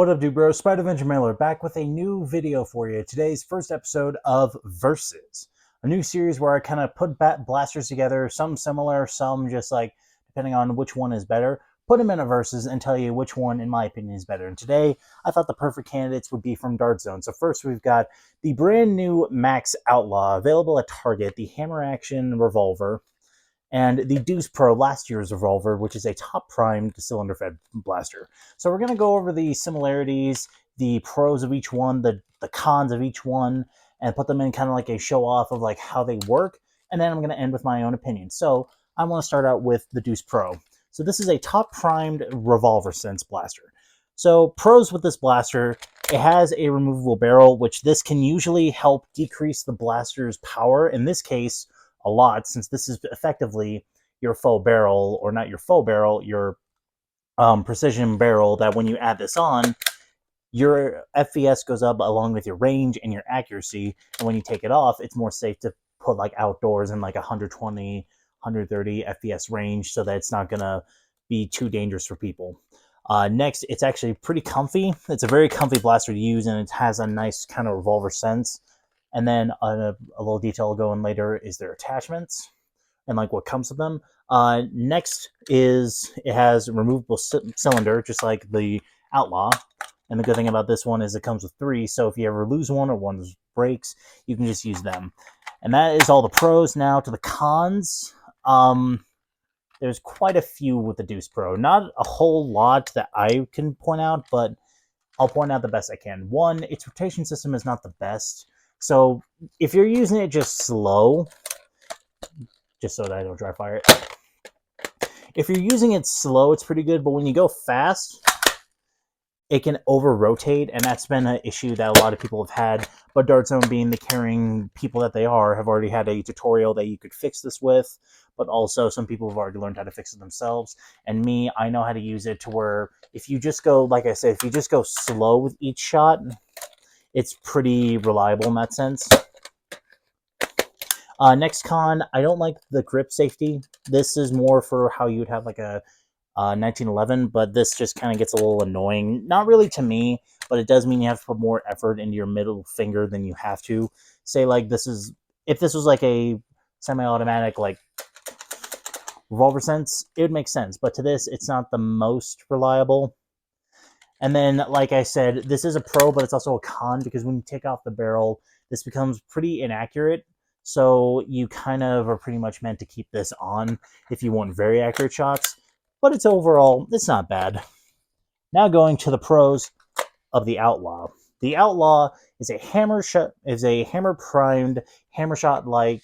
What up, dude, bro? Spider Avenger Mailer back with a new video for you. Today's first episode of Versus, a new series where I kind of put blasters together, some similar, some just like depending on which one is better. Put them in a versus and tell you which one, in my opinion, is better. And today, I thought the perfect candidates would be from Dart Zone. So first, we've got the brand new Max Outlaw available at Target, the hammer action revolver, and the Deuce Pro, last year's revolver, which is a top primed cylinder fed blaster. So we're going to go over the similarities, the pros of each one, the cons of each one, and put them in kind of like a show off of like how they work. And then I'm going to end with my own opinion. So I want to start out with the Deuce Pro. So this is a top primed revolver sense blaster. So pros with this blaster, it has a removable barrel, which this can usually help decrease the blaster's power. In this case, a lot, since this is effectively your faux barrel, or not your faux barrel, your precision barrel, that when you add this on, your FPS goes up along with your range and your accuracy, and when you take it off, it's more safe to put like outdoors in like 120, 130 FPS range, so that it's not gonna be too dangerous for people. Next, it's actually pretty comfy. It's a very comfy blaster to use, and it has a nice kind of revolver sense. And then a little detail I'll go in later is their attachments and like what comes with them. Next is it has a removable cylinder, just like the Outlaw. And the good thing about this one is it comes with 3, so if you ever lose one or one breaks, you can just use them. And that is all the pros. Now to the cons. There's quite a few with the Deuce Pro. Not a whole lot that I can point out, but I'll point out the best I can. One, its rotation system is not the best. So if you're using it just slow, just so that I don't dry fire it, if you're using it slow, it's pretty good, but when you go fast, it can over-rotate, and that's been an issue that a lot of people have had, but Dart Zone, being the caring people that they are, have already had a tutorial that you could fix this with, but also some people have already learned how to fix it themselves, and me, I know how to use it to where if you just go, like I said, if you just go slow with each shot, it's pretty reliable in that sense. Next con, I don't like the grip safety. This is more for how you would have like a 1911, but this just kind of gets a little annoying. Not really to me, but it does mean you have to put more effort into your middle finger than you have to. Say like this is, if this was like a semi-automatic like revolver sense, it would make sense. But to this, it's not the most reliable. And then, like I said, this is a pro, but it's also a con, because when you take off the barrel, this becomes pretty inaccurate. So you kind of are pretty much meant to keep this on if you want very accurate shots. But it's overall, it's not bad. Now going to the pros of the Outlaw. The Outlaw is a hammer primed, hammer shot like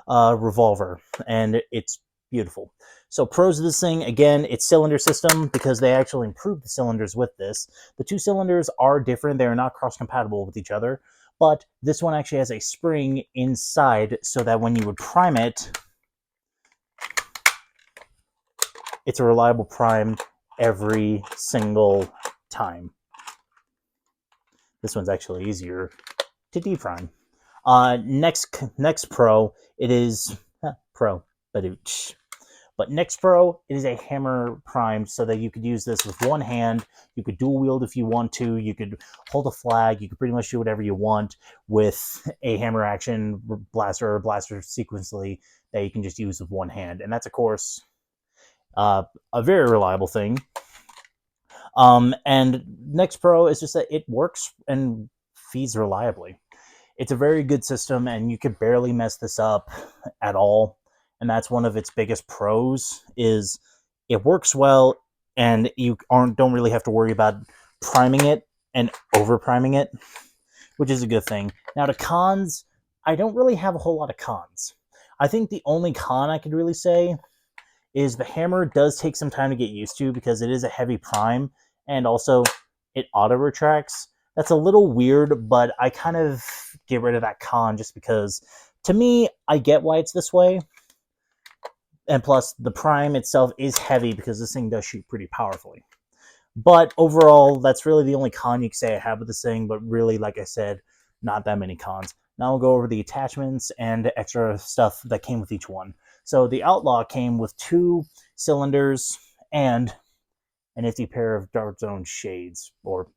revolver, and it's beautiful. So pros of this thing, again, it's cylinder system, because they actually improved the cylinders with this. The 2 cylinders are different. They're not cross-compatible with each other, but this one actually has a spring inside so that when you would prime it, it's a reliable prime every single time. This one's actually easier to deprime. Next pro, it is pro, but next pro, it is a hammer prime, so that you could use this with one hand. You could dual wield if you want to. You could hold a flag. You could pretty much do whatever you want with a hammer action blaster or blaster sequentially that you can just use with one hand. And that's, of course, a very reliable thing. And next pro is just that it works and feeds reliably. It's a very good system, and you could barely mess this up at all. And that's one of its biggest pros, is it works well, and you don't really have to worry about priming it and over priming it, which is a good thing. Now to cons, I don't really have a whole lot of cons. I think the only con I could really say is the hammer does take some time to get used to, because it is a heavy prime, and also it auto retracts. That's a little weird, but I kind of get rid of that con just because, to me, I get why it's this way. And plus, the prime itself is heavy, because this thing does shoot pretty powerfully. But overall, that's really the only con you can say I have with this thing, but really, like I said, not that many cons. Now we'll go over the attachments and extra stuff that came with each one. So the Outlaw came with 2 cylinders and a nifty pair of Dark Zone shades, or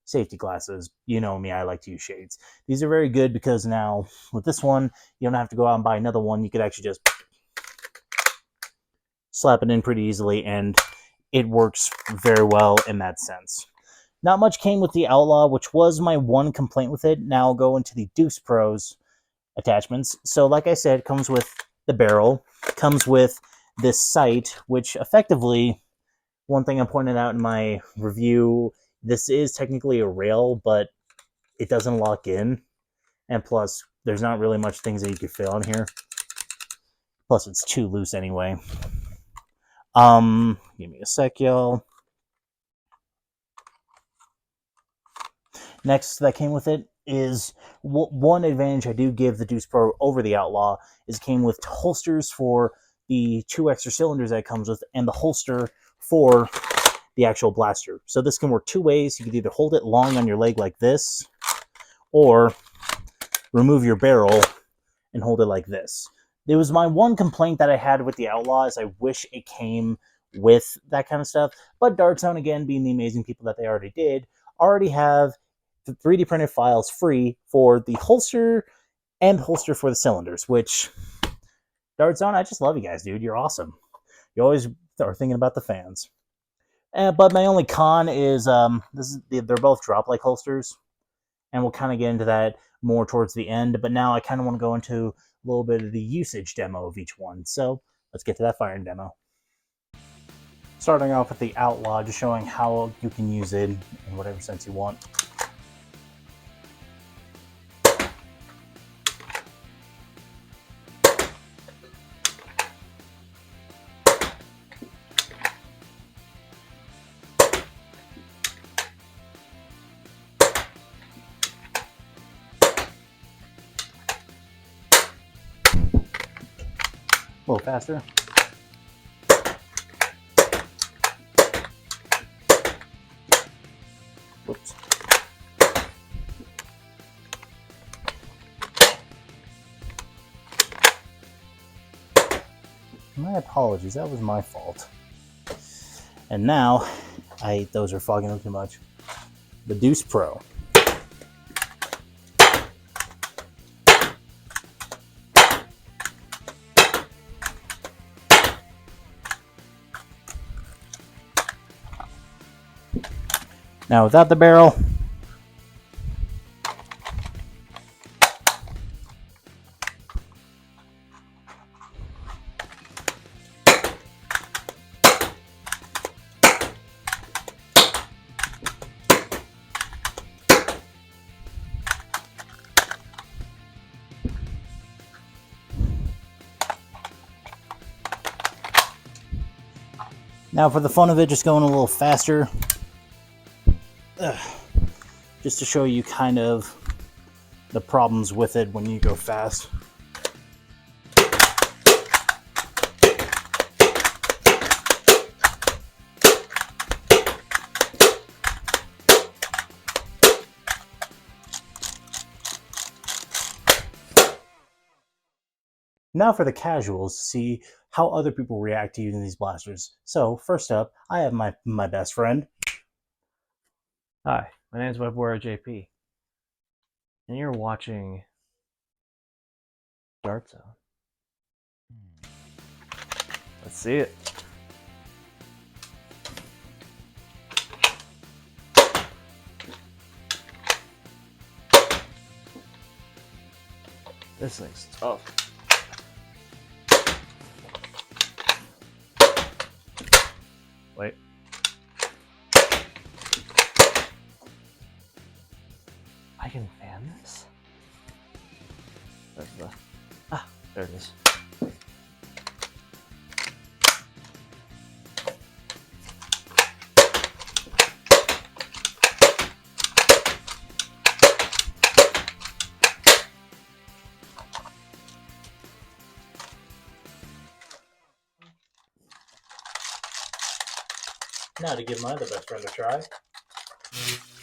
safety glasses. You know me, I like to use shades. These are very good because now with this one, you don't have to go out and buy another one. You could actually just slap it in pretty easily, and it works very well in that sense. Not much came with the Outlaw, which was my one complaint with it. Now I'll go into the Deuce Pros attachments. So like I said, it comes with the barrel, comes with this sight, which effectively, one thing I pointed out in my review, this is technically a rail, but it doesn't lock in. And plus, there's not really much things that you could fit on here. Plus, it's too loose anyway. Give me a sec, y'all. Next that came with it is one advantage I do give the Deuce Pro over the Outlaw is it came with holsters for the 2 extra cylinders that it comes with, and the holster for the actual blaster. So this can work 2 ways. You could either hold it long on your leg like this, or remove your barrel and hold it like this. It was my one complaint that I had with the Outlaw is I wish it came with that kind of stuff. But Dark Zone, again, being the amazing people that they already have the 3D printed files free for the holster and holster for the cylinders, which, Dark Zone, I just love you guys, dude. You're awesome. You always are thinking about the fans. But my only con is they're both drop-like holsters, and we'll kind of get into that more towards the end. But now I kind of want to go into a little bit of the usage demo of each one. So let's get to that firing demo. Starting off with the Outlaw, just showing how you can use it in whatever sense you want. A little faster. Whoops. My apologies, that was my fault. And now, those are fogging up too much. The Deuce Pro. Now without the barrel, now for the fun of it, just going a little faster. Just to show you kind of the problems with it when you go fast. Now for the casuals, to see how other people react to using these blasters. So first up, I have my best friend. Hi, my name is WebWarrior JP, and you're watching Dark Zone. Let's see it. This thing's tough. Wait. I can fan this? There's the... Ah, there it is. Now to give my other best friend a try.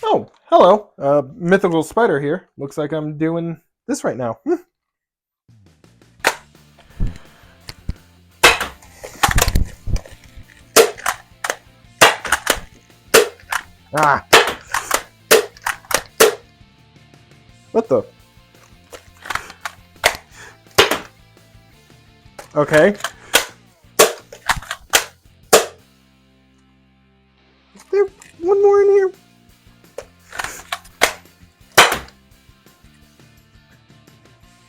Oh, hello. Mythical Spider here. Looks like I'm doing this right now. Ah! What the? Okay. Is there one more in here?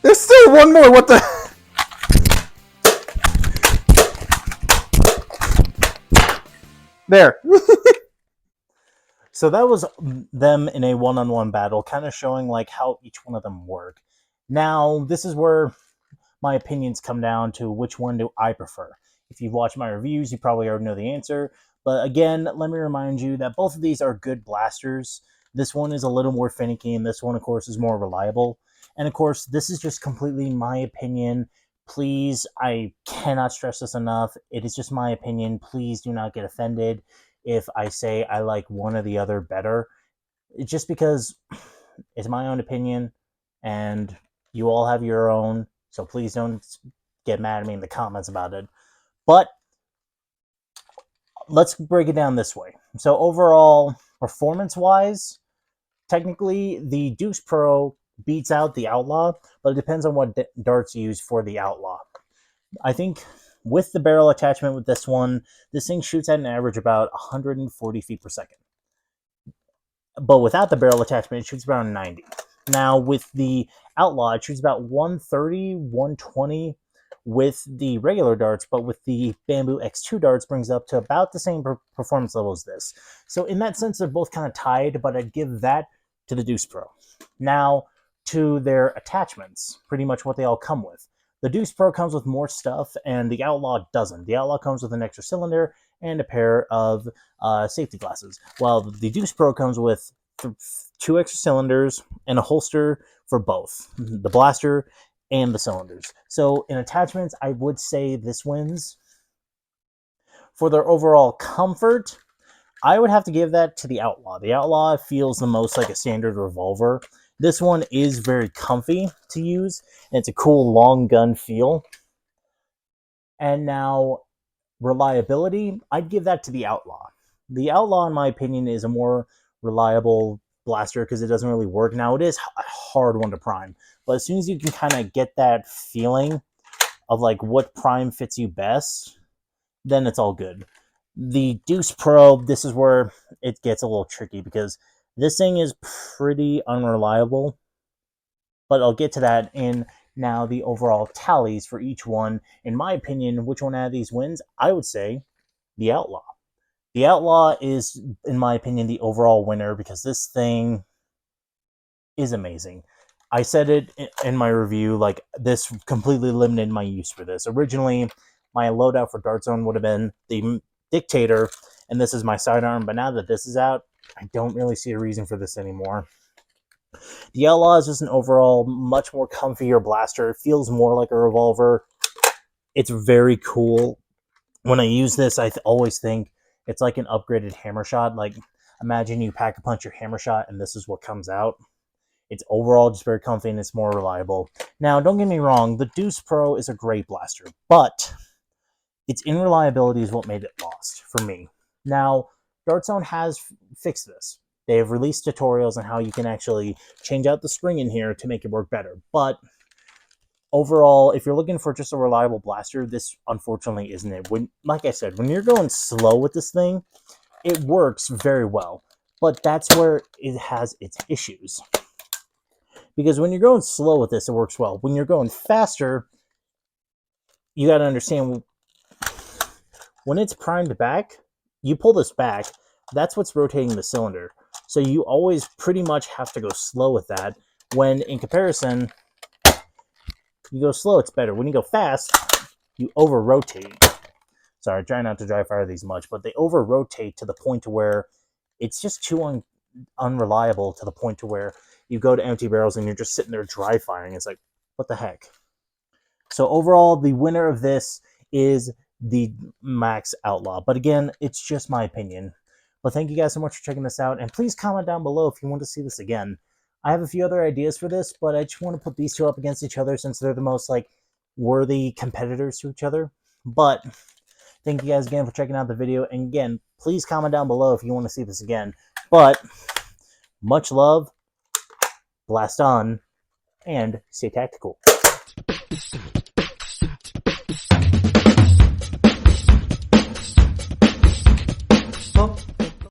There's still one more. What the? There. So that was them in a one-on-one battle, kind of showing like how each one of them work. Now, this is where my opinions come down to which one do I prefer. If you've watched my reviews, you probably already know the answer. But again, let me remind you that both of these are good blasters. This one is a little more finicky, and this one, of course, is more reliable. And of course, this is just completely my opinion. Please, I cannot stress this enough. It is just my opinion. Please do not get offended if I say I like one or the other better. It's just because it's my own opinion, and you all have your own. So please don't get mad at me in the comments about it. But let's break it down this way. So overall, performance-wise, technically the Deuce Pro beats out the Outlaw, but it depends on what darts you use for the Outlaw. I think with the barrel attachment with this one, this thing shoots at an average about 140 feet per second. But without the barrel attachment, it shoots around 90. Now, with the Outlaw, it shoots about 130, 120 with the regular darts, but with the Bamboo X2 darts, brings up to about the same performance level as this. So in that sense, they're both kind of tied, but I'd give that to the Deuce Pro. Now, to their attachments, pretty much what they all come with. The Deuce Pro comes with more stuff, and the Outlaw doesn't. The Outlaw comes with an extra cylinder and a pair of safety glasses, while the Deuce Pro comes with 2 extra cylinders and a holster for both the blaster and the cylinders. So in attachments, I would say this wins. For their overall comfort, I would have to give that to the Outlaw. The Outlaw feels the most like a standard revolver. This one is very comfy to use, and it's a cool long gun feel. And now, reliability, I'd give that to the Outlaw. The Outlaw, in my opinion, is a more reliable blaster because it doesn't really work. Now, it is a hard one to prime, but as soon as you can kind of get that feeling of like what prime fits you best, then it's all good. The Deuce Pro, this is where it gets a little tricky because this thing is pretty unreliable, but I'll get to that in now the overall tallies for each one. In my opinion, which one out of these wins? I would say the Outlaw. The Outlaw is, in my opinion, the overall winner because this thing is amazing. I said it in my review, like, this completely limited my use for this. Originally, my loadout for Dart Zone would have been the Dictator, and this is my sidearm, but now that this is out, I don't really see a reason for this anymore. The Outlaw is just an overall much more comfier blaster. It feels more like a revolver. It's very cool. When I use this, I always think it's like an upgraded hammer shot. Like, imagine you pack a punch your hammer shot, and this is what comes out. It's overall just very comfy, and it's more reliable. Now, don't get me wrong, the Deuce Pro is a great blaster, but its unreliability is what made it lost for me. Now, Dart Zone has fixed this. They have released tutorials on how you can actually change out the spring in here to make it work better. But overall, if you're looking for just a reliable blaster, this unfortunately isn't it. Like I said, when you're going slow with this thing, it works very well. But that's where it has its issues. Because when you're going slow with this, it works well. When you're going faster, you got to understand, when it's primed back, you pull this back, that's what's rotating the cylinder. So you always pretty much have to go slow with that, when in comparison, you go slow, it's better. When you go fast, you over-rotate. Sorry, try not to dry fire these much, but they over-rotate to the point to where it's just too unreliable, to the point to where you go to empty barrels and you're just sitting there dry firing. It's like, what the heck? So overall, the winner of this is the Max Outlaw. But again, it's just my opinion. But thank you guys so much for checking this out. And please comment down below if you want to see this again. I have a few other ideas for this, but I just want to put these two up against each other since they're the most like worthy competitors to each other. But thank you guys again for checking out the video. And again, please comment down below if you want to see this again. But much love, blast on, and stay tactical.